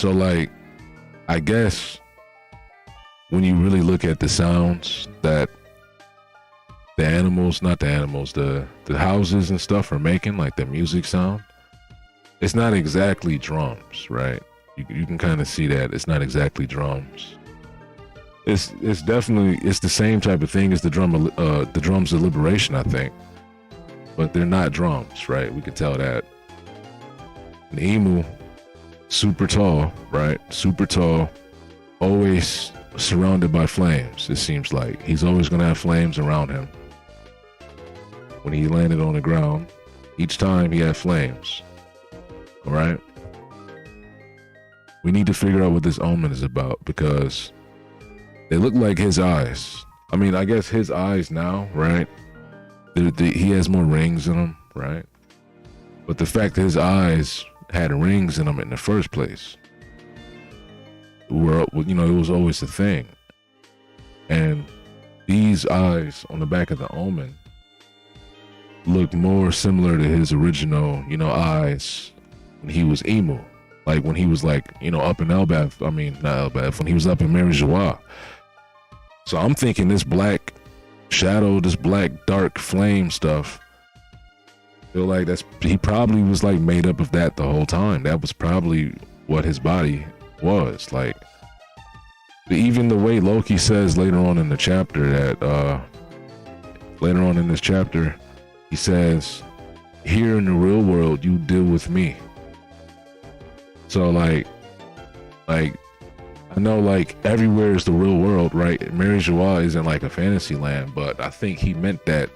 So like, I guess when you really look at the sounds that the animals, not the animals, the houses and stuff are making, like the music sound, it's not exactly drums, right? You can kind of see that it's not exactly drums. It's definitely, it's the same type of thing as the drums of liberation, I think, but they're not drums, right? We can tell that. An emu, super tall, right? Super tall, always surrounded by flames. It seems like he's always gonna have flames around him. When he landed on the ground, each time he had flames. All right. We need to figure out what this omen is about, because they look like his eyes. I mean, I guess his eyes now, right? He has more rings in them, right? But the fact that his eyes had rings in them in the first place, it was always a thing. And these eyes on the back of the omen look more similar to his original, eyes when he was emu. Like when he was like, up in Elbath. I mean, not Elbath, when he was up in Mary Joie. So I'm thinking this black shadow, this black dark flame stuff, feel like he probably was like made up of that the whole time. That was probably what his body was. Like, even the way Loki says later on in the chapter that, later on in this chapter, he says, here in the real world, you deal with me. So like, I know like everywhere is the real world, right? Mary Joie isn't like a fantasy land, but I think he meant that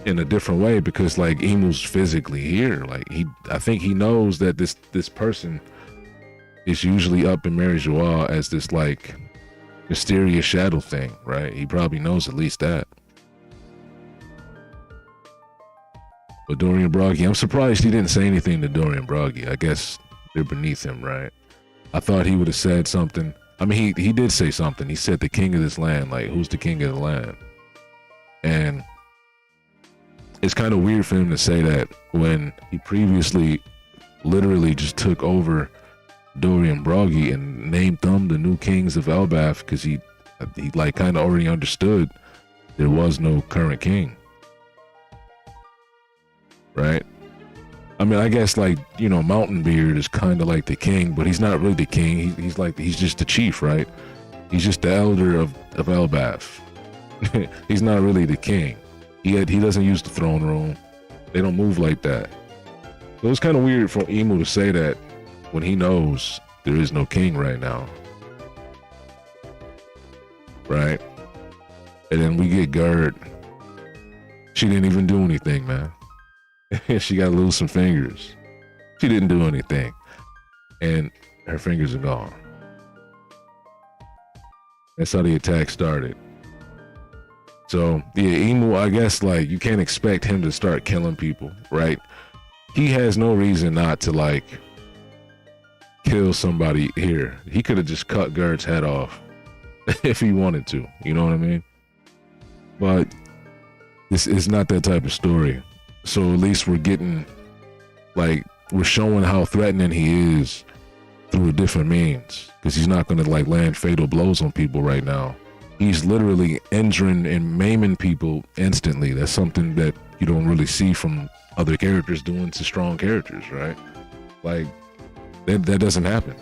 in a different way, because like emu's physically here. Like I think he knows that this person is usually up in Mary Joie as this like mysterious shadow thing, right? He probably knows at least that. But Dorian Broggy, I'm surprised he didn't say anything to Dorian Broggy. I guess they're beneath him, right? I thought he would have said something. I mean, he did say something. He said the king of this land, like, who's the king of the land? And it's kind of weird for him to say that when he previously literally just took over Dorian Broggy and named them the new kings of Elbath, because he like kind of already understood there was no current king. Right? I mean, I guess like, Mountain Beard is kind of like the king, but he's not really the king. He's just the chief, right? He's just the elder of Elbath. He's not really the king. He doesn't use the throne room. They don't move like that. So it's kind of weird for Emu to say that when he knows there is no king right now. Right? And then we get Gerd. She didn't even do anything, man. She got to lose some fingers. She didn't do anything. And her fingers are gone. That's how the attack started. So, yeah, Emu, I guess, like, you can't expect him to start killing people, right? He has no reason not to, like, kill somebody here. He could have just cut Gerd's head off if he wanted to. You know what I mean? But this is not that type of story. So at least we're getting, like, we're showing how threatening he is through a different means, because he's not going to like land fatal blows on people right now. He's literally injuring and maiming people instantly. That's something that you don't really see from other characters doing to strong characters, right? Like, that doesn't happen.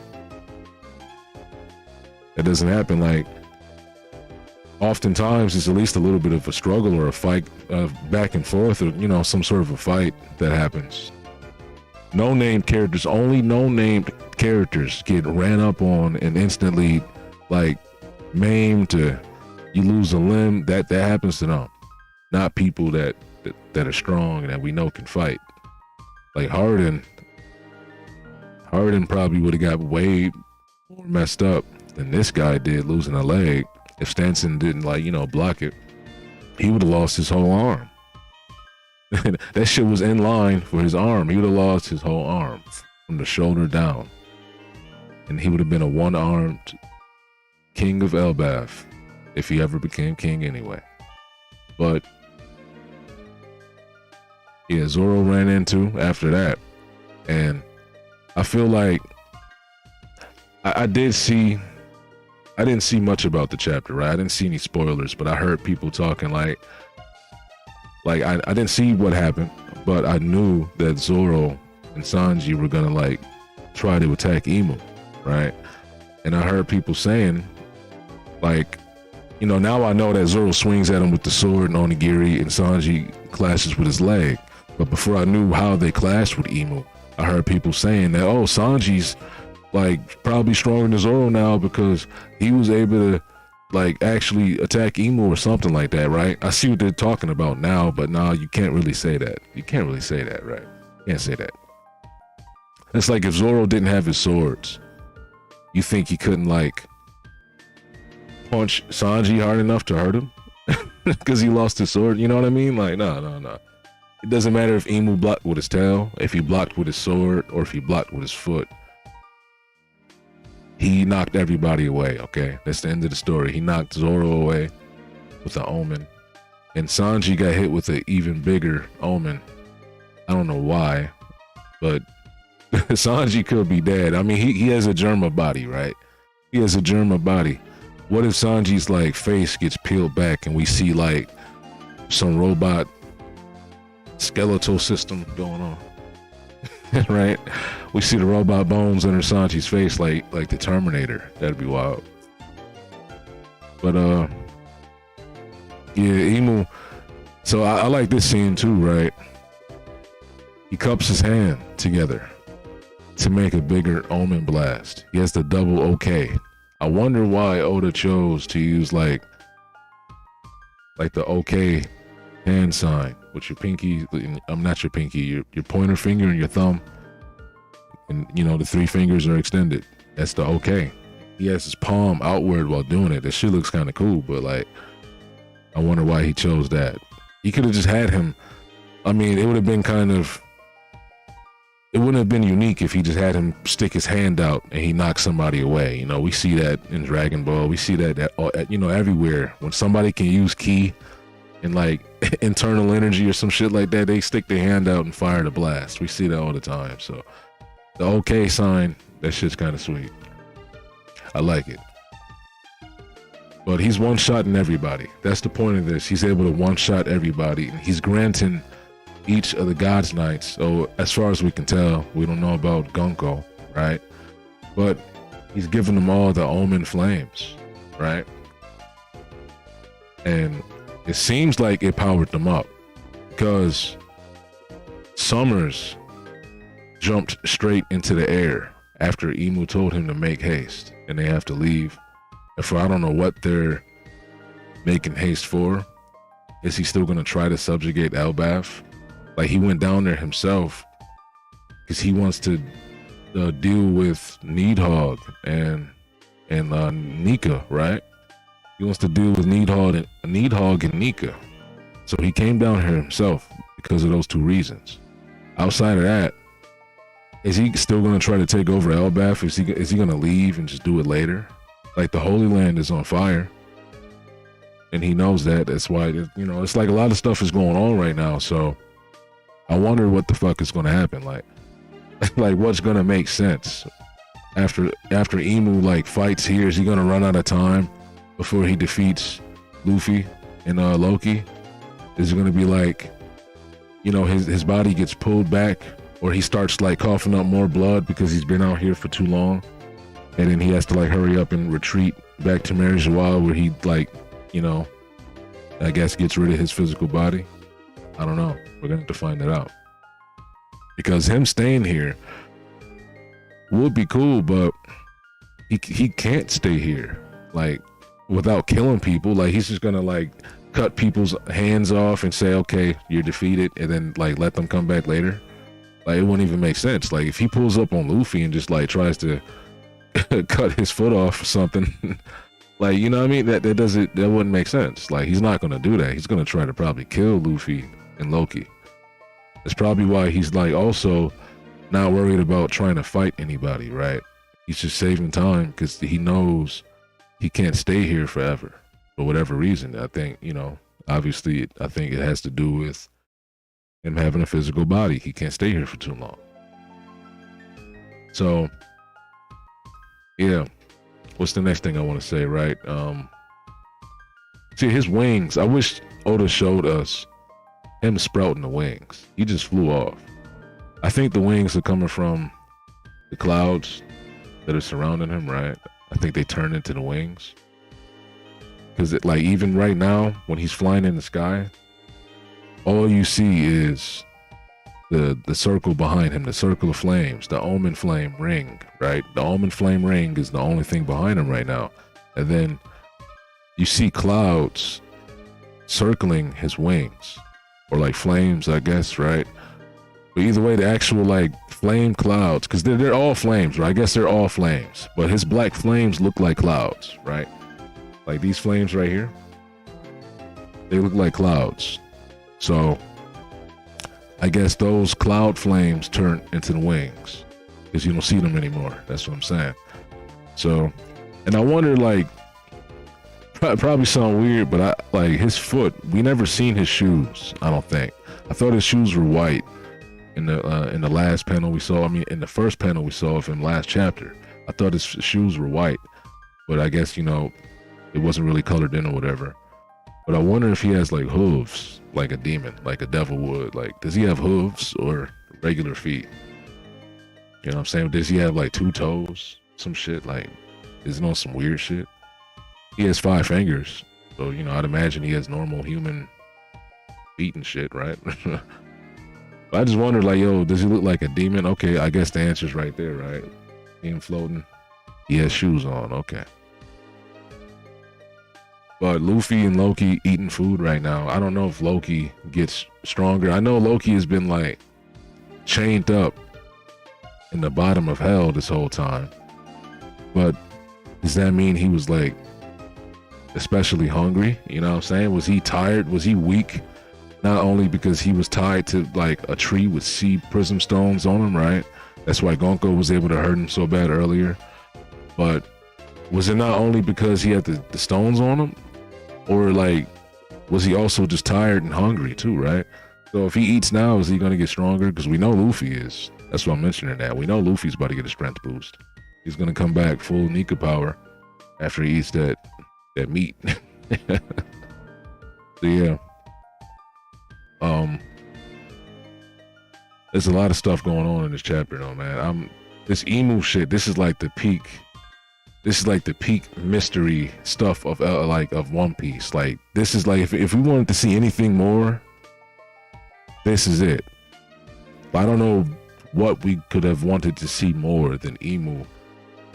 That doesn't happen. Like, oftentimes it's at least a little bit of a struggle or a fight, back and forth, or some sort of a fight that happens. No-named characters, only no-named characters get ran up on and instantly like maimed to you lose a limb. That happens to them, not people that are strong and that we know can fight. Like Harden probably would have got way more messed up than this guy did, losing a leg. If Stanson didn't block it, he would have lost his whole arm. That shit was in line for his arm. He would have lost his whole arm from the shoulder down. And he would have been a one-armed king of Elbath if he ever became king anyway. But yeah, Zoro ran into after that. And I feel like I did see. I didn't see much about the chapter, right? I didn't see any spoilers, but I heard people talking like I didn't see what happened, but I knew that Zoro and Sanji were gonna like try to attack Imu, right? And I heard people saying, like, you know, now I know that Zoro swings at him with the sword and Onigiri, and Sanji clashes with his leg. But before I knew how they clashed with Imu, I heard people saying that, oh, Sanji's like probably stronger than Zoro now because he was able to like actually attack Imu or something like that, right? I see what they're talking about now, but now you can't really say that. You can't really say that, right? You can't say that. It's like if Zoro didn't have his swords, you think he couldn't like punch Sanji hard enough to hurt him because he lost his sword? You know what I mean? Like, no. It doesn't matter if Imu blocked with his tail, if he blocked with his sword, or if he blocked with his foot. He knocked everybody away, okay? That's the end of the story. He knocked Zoro away with an omen. And Sanji got hit with an even bigger omen. I don't know why, but Sanji could be dead. I mean, he has a Germa body, right? He has a Germa body. What if Sanji's like face gets peeled back and we see like some robot skeletal system going on? Right? We see the robot bones under Sanji's face like the Terminator. That'd be wild. But yeah, Imu. So I like this scene too, right? He cups his hand together to make a bigger omen blast. He has the double OK. I wonder why Oda chose to use like the OK hand sign with your pinky. I'm not your pinky, your pointer finger and your thumb, and you know the three fingers are extended. That's the OK. He has his palm outward while doing it. That shit looks kind of cool, but like I wonder why he chose that. He could have just had him. I mean, it would have been kind of. It wouldn't have been unique if he just had him stick his hand out and he knocked somebody away. You know, we see that in Dragon Ball. We see that you know, everywhere. When somebody can use ki and like internal energy or some shit like that, they stick their hand out and fire the blast. We see that all the time. So the OK sign, that shit's kind of sweet. I like it. But he's one-shotting everybody. That's the point of this. He's able to one-shot everybody. He's granting each of the God's Knights. So as far as we can tell, we don't know about Gunko, right? But he's giving them all the Omen flames, right? And it seems like it powered them up because Summers jumped straight into the air after Imu told him to make haste and they have to leave. And for I don't know what they're making haste for. Is he still going to try to subjugate Elbaf? Like he went down there himself because he wants to deal with Needhog and Nika, right? He wants to deal with Needhog and Nika. So he came down here himself because of those two reasons. Outside of that, is he still going to try to take over Elbaf? Is he going to leave and just do it later? Like the Holy Land is on fire. And he knows that. That's why, you know, it's like a lot of stuff is going on right now. So I wonder what the fuck is going to happen. Like what's going to make sense after Imu like fights here? Is he going to run out of time before he defeats Luffy and Loki? Is it going to be like, you know, his body gets pulled back, or he starts like coughing up more blood because he's been out here for too long, and then he has to like hurry up and retreat back to Mary Joao, where he like, you know, I guess gets rid of his physical body. I don't know. We're gonna have to find that out. Because him staying here would be cool, but he can't stay here like without killing people. Like he's just gonna like cut people's hands off and say, okay, you're defeated, and then like let them come back later. Like it wouldn't even make sense. Like if he pulls up on Luffy and just like tries to cut his foot off or something, like, you know what I mean? That wouldn't make sense. Like he's not gonna do that. He's gonna try to probably kill Luffy and Loki. That's probably why he's like also not worried about trying to fight anybody, right? He's just saving time because he knows he can't stay here forever for whatever reason. I think, you know, obviously I think it has to do with him having a physical body. He can't stay here for too long. So Yeah. What's the next thing I want to say, right? See his wings. I wish Oda showed us him sprouting the wings. He just flew off. I think the wings are coming from the clouds that are surrounding him, right? I think they turn into the wings. Because it, like, even right now, when he's flying in the sky, all you see is the circle behind him, the circle of flames, the omen flame ring, right? The omen flame ring is the only thing behind him right now. And then you see clouds circling his wings, or like flames, I guess, right? But either way, the actual like flame clouds, because they're all flames, right? I guess they're all flames, but his black flames look like clouds, right? Like these flames right here, they look like clouds. So I guess those cloud flames turn into the wings because you don't see them anymore. That's what I'm saying. So, and I wonder, like, probably sound weird, but I like his foot. We never seen his shoes. I don't think. I thought his shoes were white in the last panel we saw. I mean, in the first panel we saw of him last chapter. I thought his shoes were white, but I guess, you know, it wasn't really colored in or whatever. But I wonder if he has like hooves, like a demon, like a devil would. Like, does he have hooves or regular feet? You know what I'm saying? Does he have like 2 toes? Some shit, like, is it on some weird shit? He has 5 fingers. So, you know, I'd imagine he has normal human feet and shit, right? But I just wondered, like, yo, does he look like a demon? Okay, I guess the answer's right there, right? Him floating. He has shoes on, okay. But Luffy and Loki eating food right now. I don't know if Loki gets stronger. I know Loki has been like chained up in the bottom of hell this whole time. But does that mean he was like especially hungry? You know what I'm saying? Was he tired? Was he weak? Not only because he was tied to like a tree with sea prism stones on him, right? That's why Gonko was able to hurt him so bad earlier. But was it not only because he had the stones on him? Or like, was he also just tired and hungry too, right? So if he eats now, is he going to get stronger? Because we know Luffy is. That's why I'm mentioning that. We know Luffy's about to get a strength boost. He's going to come back full Nika power after he eats that meat. So yeah. There's a lot of stuff going on in this chapter though, man. This emu shit, this is like the peak mystery stuff of of One Piece. Like, this is like, if we wanted to see anything more, this is it. But I don't know what we could have wanted to see more than Emu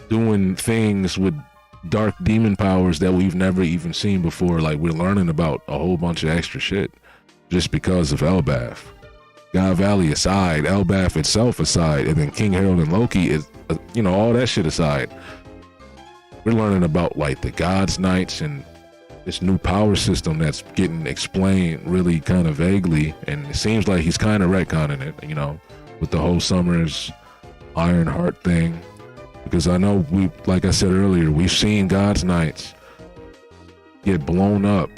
doing things with dark demon powers that we've never even seen before. Like, we're learning about a whole bunch of extra shit just because of Elbaf. God Valley aside, Elbaf itself aside, and then King Harold and Loki is, you know, all that shit aside. We're learning about like the God's Knights and this new power system that's getting explained really kind of vaguely, and it seems like he's kind of retconning it, you know, with the whole Summer's Iron Heart thing. Because I know like I said earlier, we've seen God's Knights get blown up,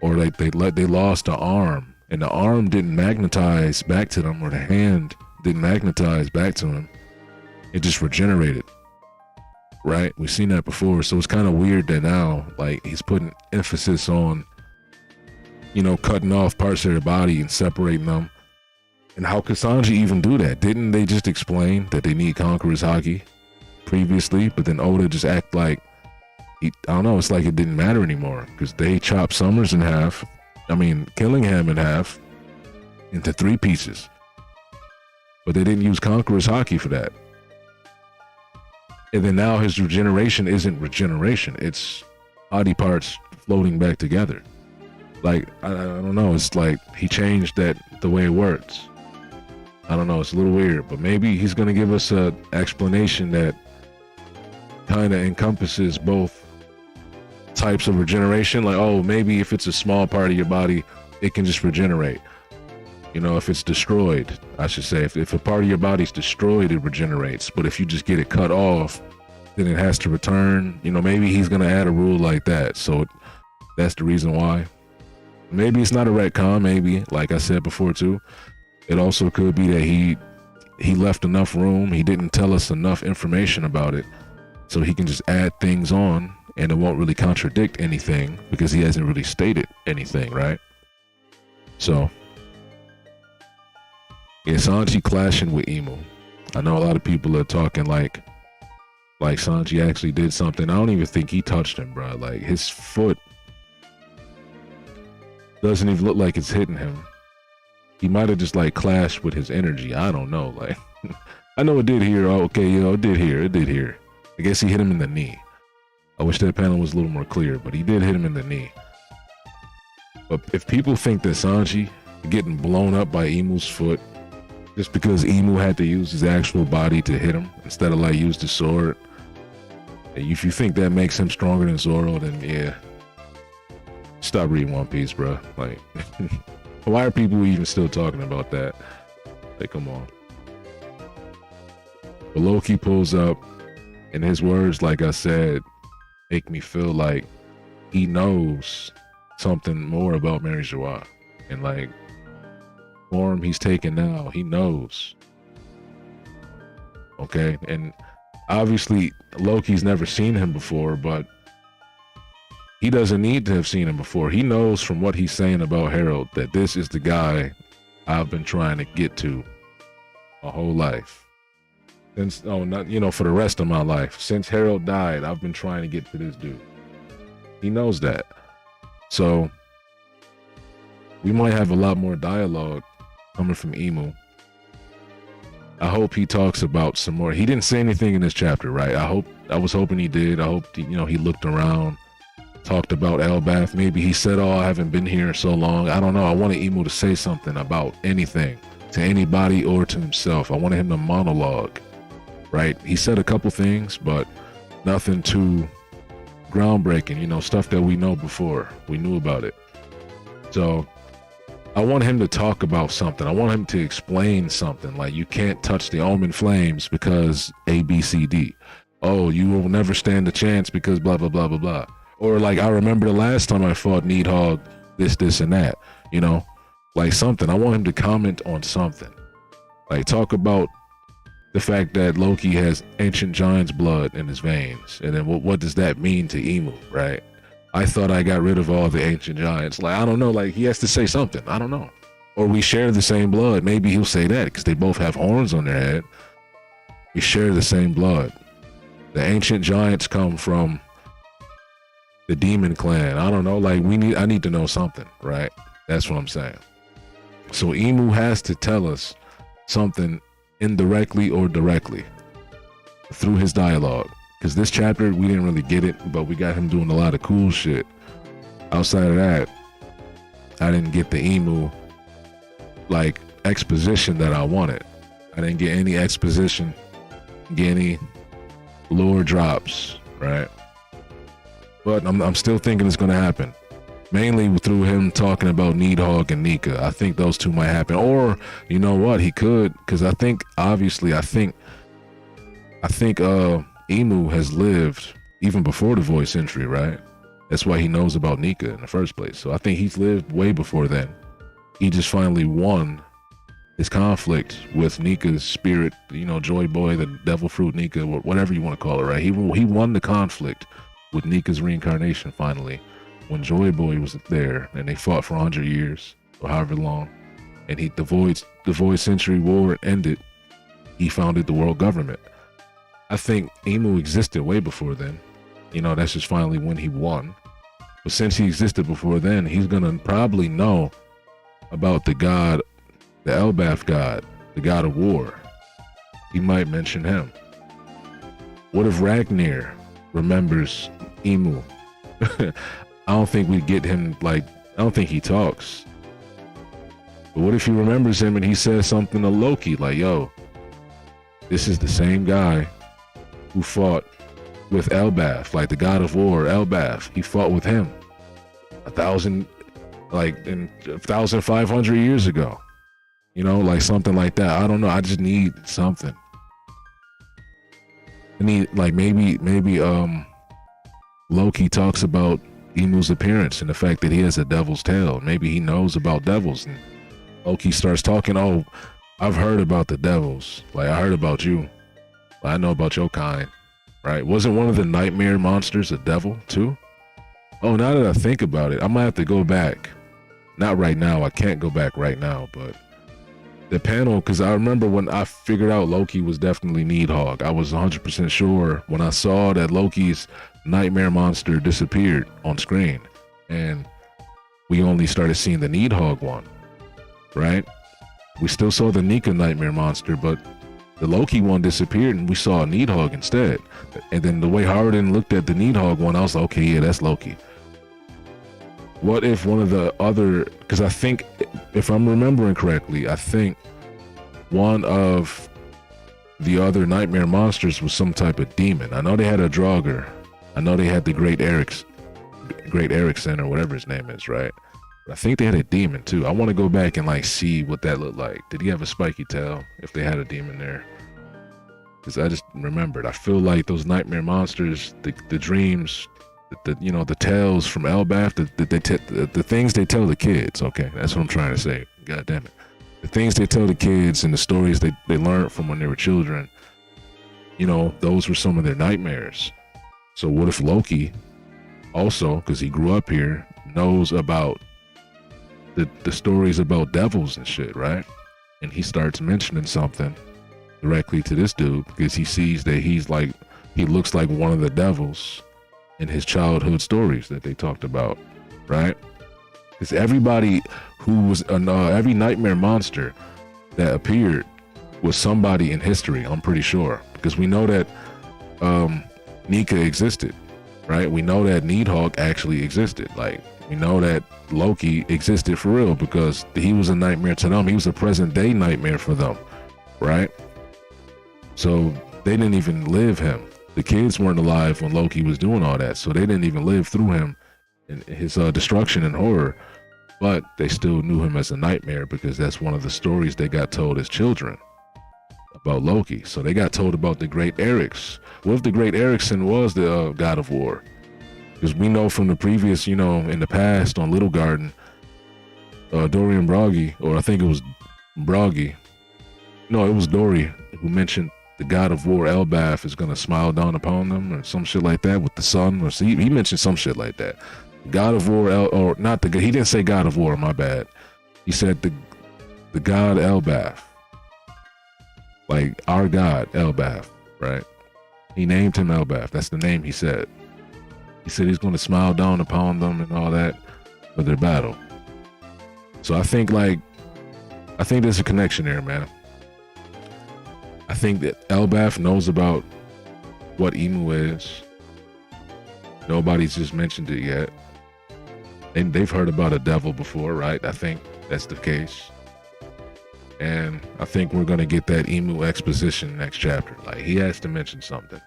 or like they lost an arm, and the arm didn't magnetize back to them, or the hand didn't magnetize back to him. It just regenerated. Right? We've seen that before, so it's kind of weird that now, like, he's putting emphasis on, you know, cutting off parts of their body and separating them. And how could Sanji even do that? Didn't they just explain that they need Conqueror's Haki previously, but then Oda just act like, I don't know, it's like it didn't matter anymore, because they chopped Summers in half, Killingham in half, into 3 pieces. But they didn't use Conqueror's Haki for that. And then now his regeneration isn't regeneration. It's body parts floating back together. Like, I don't know. It's like he changed the way it works. I don't know. It's a little weird. But maybe he's going to give us an explanation that kind of encompasses both types of regeneration. Like, oh, maybe if it's a small part of your body, it can just regenerate. You know, if it's destroyed, I should say, if a part of your body's destroyed, it regenerates. But if you just get it cut off, then it has to return. You know, maybe he's going to add a rule like that. So that's the reason why. Maybe it's not a retcon. Maybe, like I said before too, it also could be that he left enough room. He didn't tell us enough information about it so he can just add things on and it won't really contradict anything because he hasn't really stated anything, right? So yeah, Sanji clashing with Emu. I know a lot of people are talking like Sanji actually did something. I don't even think he touched him, bro. Like his foot doesn't even look like it's hitting him. He might have just like clashed with his energy. I don't know. Like I know it did here. Oh, okay, yo, it did here. I guess he hit him in the knee. I wish that panel was a little more clear, but he did hit him in the knee. But if people think that Sanji getting blown up by Emu's foot just because Emu had to use his actual body to hit him instead of like use the sword, if you think that makes him stronger than Zoro, then yeah, stop reading One Piece, bro. Like, why are people even still talking about that? Like, come on. But Loki pulls up, and his words, like I said, make me feel like he knows something more about Mary Joie. And like, form he's taking now, he knows. Okay, and obviously Loki's never seen him before, but he doesn't need to have seen him before. He knows from what he's saying about Harold that this is the guy I've been trying to get to my whole life. Since, oh, not, you know, for the rest of my life. Since Harold died, I've been trying to get to this dude. He knows that. So we might have a lot more dialogue coming from Emu. I hope he talks about some more. He didn't say anything in this chapter, right? I was hoping he did. I hope, you know, he looked around, talked about Elbath. Maybe he said, oh, I haven't been here so long. I don't know. I wanted Emu to say something about anything to anybody or to himself. I wanted him to monologue, right? He said a couple things, but nothing too groundbreaking, you know, stuff that we know before. We knew about it. So I want him to talk about something. I want him to explain something. Like, you can't touch the Omen Flames because A, B, C, D. Oh, you will never stand a chance because blah, blah, blah, blah, blah. Or like, I remember the last time I fought Needhog, this, and that, you know, like something. I want him to comment on something. Like, talk about the fact that Loki has ancient giant's blood in his veins. And then what does that mean to Emu, right? I thought I got rid of all the ancient giants. Like, I don't know, like he has to say something. I don't know. Or we share the same blood. Maybe he'll say that because they both have horns on their head. We share the same blood. The ancient giants come from the demon clan. I don't know, like I need to know something, right? That's what I'm saying. So Emu has to tell us something indirectly or directly through his dialogue. Because this chapter, we didn't really get it, but we got him doing a lot of cool shit. Outside of that, I didn't get the Emu, like, exposition that I wanted. I didn't get any exposition, get any lore drops, right? But I'm still thinking it's going to happen. Mainly through him talking about Needhog and Nika. I think those two might happen. Or, you know what, he could, because I think Emu has lived even before the voice entry, right? That's why he knows about Nika in the first place. So I think he's lived way before then. He just finally won his conflict with Nika's spirit, you know, Joy Boy, the Devil Fruit Nika, whatever you want to call it, right? He won the conflict with Nika's reincarnation finally when Joy Boy was there and they fought for 100 years or however long. And the voice century war ended. He founded the world government. I think Emu existed way before then. You know, that's just finally when he won. But since he existed before then, he's gonna probably know about the god, the Elbath god, the god of war. He might mention him. What if Ragnar remembers Emu? I don't think we get him, like, I don't think he talks. But what if he remembers him and he says something to Loki, like, yo, this is the same guy who fought with Elbath, like the god of war, Elbath. He fought with him 1,500 years ago. You know, like something like that. I don't know. I just need something. I need, like, maybe Loki talks about Emu's appearance and the fact that he has a devil's tail. Maybe he knows about devils, and Loki starts talking. Oh, I've heard about the devils. Like, I heard about you. I know about your kind, right? Wasn't one of the nightmare monsters a devil too? Oh, now that I think about it, I might have to go back. Not right now. I can't go back right now, but the panel, because I remember when I figured out Loki was definitely Needhog. I was 100% sure when I saw that Loki's nightmare monster disappeared on screen, and we only started seeing the Needhog one, right? We still saw the Nika nightmare monster, but the Loki one disappeared and we saw a Needhog instead. And then the way Harden looked at the Needhog one, I was like, okay, yeah, that's Loki. What if one of the other, because I think, if I'm remembering correctly, I think one of the other nightmare monsters was some type of demon. I know they had a Draugr. I know they had the Great Erikson or whatever his name is, right? But I think they had a demon too. I want to go back and like see what that looked like. Did he have a spiky tail? If they had a demon there, because I just remembered. I feel like those nightmare monsters, the dreams, the tales from Elbaf, the things they tell the kids. Okay, that's what I'm trying to say. God damn it, the things they tell the kids and the stories they learned from when they were children. Those were some of their nightmares. So what if Loki also, because he grew up here, knows about the stories about devils and shit, right? And he starts mentioning something directly to this dude because he sees that he looks like one of the devils in his childhood stories that they talked about, right? Because everybody who was every nightmare monster that appeared was somebody in history, I'm pretty sure, because we know that Nika existed, right? We know that Needhog actually existed. Like, we know that Loki existed for real because he was a nightmare to them. He was a present day nightmare for them, right? So they didn't even live him. The kids weren't alive when Loki was doing all that, so they didn't even live through him and his destruction and horror, but they still knew him as a nightmare because that's one of the stories they got told as children about Loki. So they got told about the Great Eriks. What if the Great Erikson was the god of war? Because we know from the previous, in the past on Little Garden, Dorian Broggy, or I think it was Broggy. No, it was Dory who mentioned the god of war Elbaf is going to smile down upon them or some shit like that with the sun. Or he mentioned some shit like that. God of war, he didn't say god of war, my bad. He said the god Elbaf. Like our god Elbaf, right? He named him Elbaf. That's the name he said. He said he's going to smile down upon them and all that for their battle. So I think there's a connection there, man. I think that Elbaf knows about what Emu is. Nobody's just mentioned it yet. And they've heard about a devil before, right? I think that's the case. And I think we're going to get that Emu exposition next chapter. Like, he has to mention something.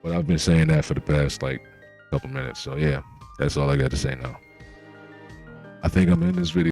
But I've been saying that for the past, couple minutes. So, yeah, that's all I got to say now. I think I'm in this video.